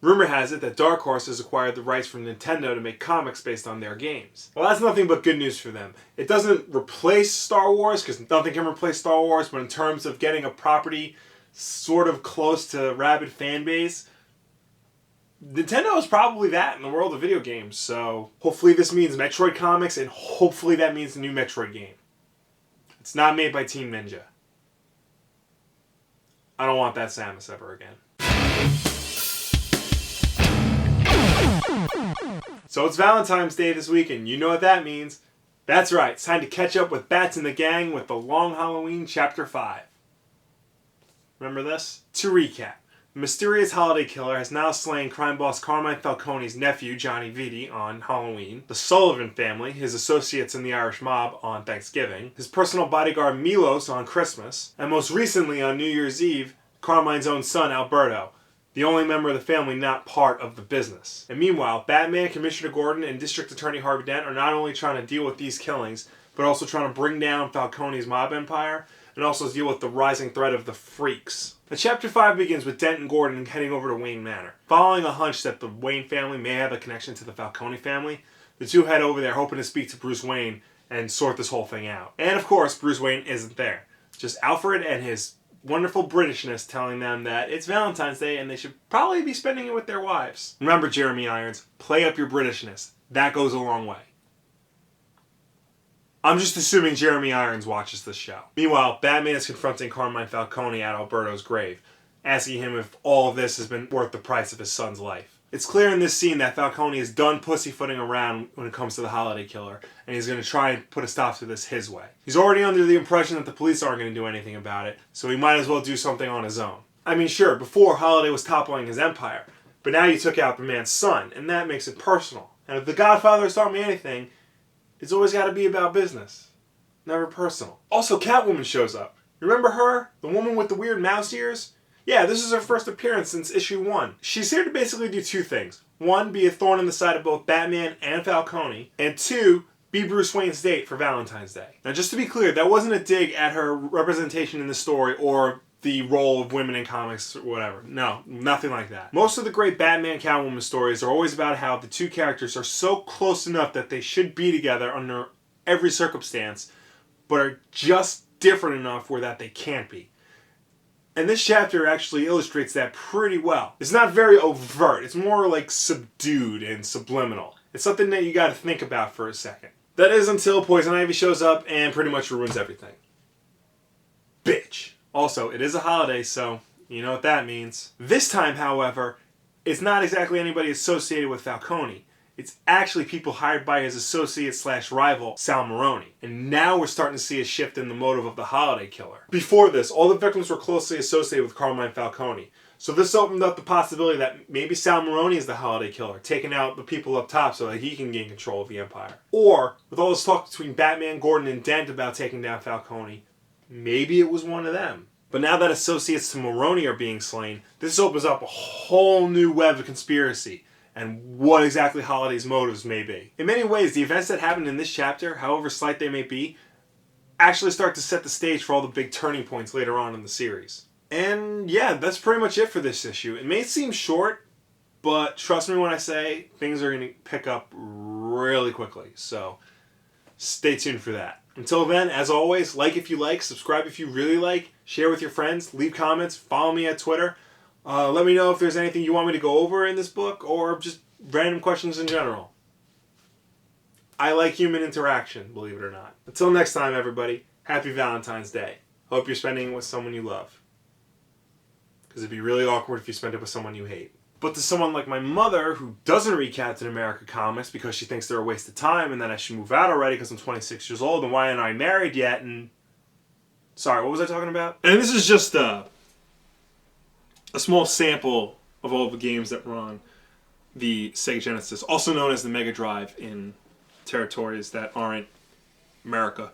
Rumor has it that Dark Horse has acquired the rights from Nintendo to make comics based on their games. Well, that's nothing but good news for them. It doesn't replace Star Wars, because nothing can replace Star Wars, but in terms of getting a property sort of close to rabid fan base, Nintendo is probably that in the world of video games. So hopefully this means Metroid comics, and hopefully that means the new Metroid game. It's not made by Team Ninja. I don't want that Samus ever again. So it's Valentine's Day this week, and you know what that means. That's right, it's time to catch up with Bats and the gang with The Long Halloween Chapter 5. Remember this? To recap, the mysterious holiday killer has now slain crime boss Carmine Falcone's nephew, Johnny Vitti, on Halloween, the Sullivan family, his associates in the Irish mob, on Thanksgiving, his personal bodyguard Milos on Christmas, and most recently on New Year's Eve, Carmine's own son, Alberto, the only member of the family not part of the business. And meanwhile, Batman, Commissioner Gordon, and District Attorney Harvey Dent are not only trying to deal with these killings, but also trying to bring down Falcone's mob empire, and also deal with the rising threat of the Freaks. Now, Chapter 5 begins with Dent and Gordon heading over to Wayne Manor. Following a hunch that the Wayne family may have a connection to the Falcone family, the two head over there hoping to speak to Bruce Wayne and sort this whole thing out. And of course, Bruce Wayne isn't there. Just Alfred and his wonderful Britishness telling them that it's Valentine's Day and they should probably be spending it with their wives. Remember, Jeremy Irons, play up your Britishness. That goes a long way. I'm just assuming Jeremy Irons watches this show. Meanwhile, Batman is confronting Carmine Falcone at Alberto's grave, asking him if all of this has been worth the price of his son's life. It's clear in this scene that Falcone is done pussyfooting around when it comes to the holiday killer, and he's going to try and put a stop to this his way. He's already under the impression that the police aren't going to do anything about it, so he might as well do something on his own. I mean, sure, before Holiday was toppling his empire, but now you took out the man's son, and that makes it personal. And if The Godfather has taught me anything, it's always got to be about business, never personal. Also, Catwoman shows up. Remember her? The woman with the weird mouse ears? Yeah, this is her first appearance since issue 1. She's here to basically do two things. 1, be a thorn in the side of both Batman and Falcone. And 2, be Bruce Wayne's date for Valentine's Day. Now, just to be clear, that wasn't a dig at her representation in the story or the role of women in comics or whatever. No, nothing like that. Most of the great Batman Catwoman stories are always about how the two characters are so close enough that they should be together under every circumstance, but are just different enough where that they can't be. And this chapter actually illustrates that pretty well. It's not very overt. It's more like subdued and subliminal. It's something that you got to think about for a second. That is until Poison Ivy shows up and pretty much ruins everything. Bitch. Also, it is a holiday, so you know what that means. This time, however, it's not exactly anybody associated with Falcone. It's actually people hired by his associate/rival, Sal Maroni. And now we're starting to see a shift in the motive of the holiday killer. Before this, all the victims were closely associated with Carmine Falcone. So this opened up the possibility that maybe Sal Maroni is the holiday killer, taking out the people up top so that he can gain control of the empire. Or, with all this talk between Batman, Gordon, and Dent about taking down Falcone, maybe it was one of them. But now that associates to Maroni are being slain, this opens up a whole new web of conspiracy and what exactly Holiday's motives may be. In many ways, the events that happened in this chapter, however slight they may be, actually start to set the stage for all the big turning points later on in the series. And yeah, that's pretty much it for this issue. It may seem short, but trust me when I say things are going to pick up really quickly. So stay tuned for that. Until then, as always, like if you like, subscribe if you really like, share with your friends, leave comments, follow me at Twitter. Let me know if there's anything you want me to go over in this book or just random questions in general. I like human interaction, believe it or not. Until next time, everybody, happy Valentine's Day. Hope you're spending it with someone you love. Because it'd be really awkward if you spent it with someone you hate. But to someone like my mother, who doesn't read Captain America comics because she thinks they're a waste of time and that I should move out already because I'm 26 years old and why aren't I married yet? And sorry, what was I talking about? And this is just a small sample of all the games that were on the Sega Genesis, also known as the Mega Drive in territories that aren't America.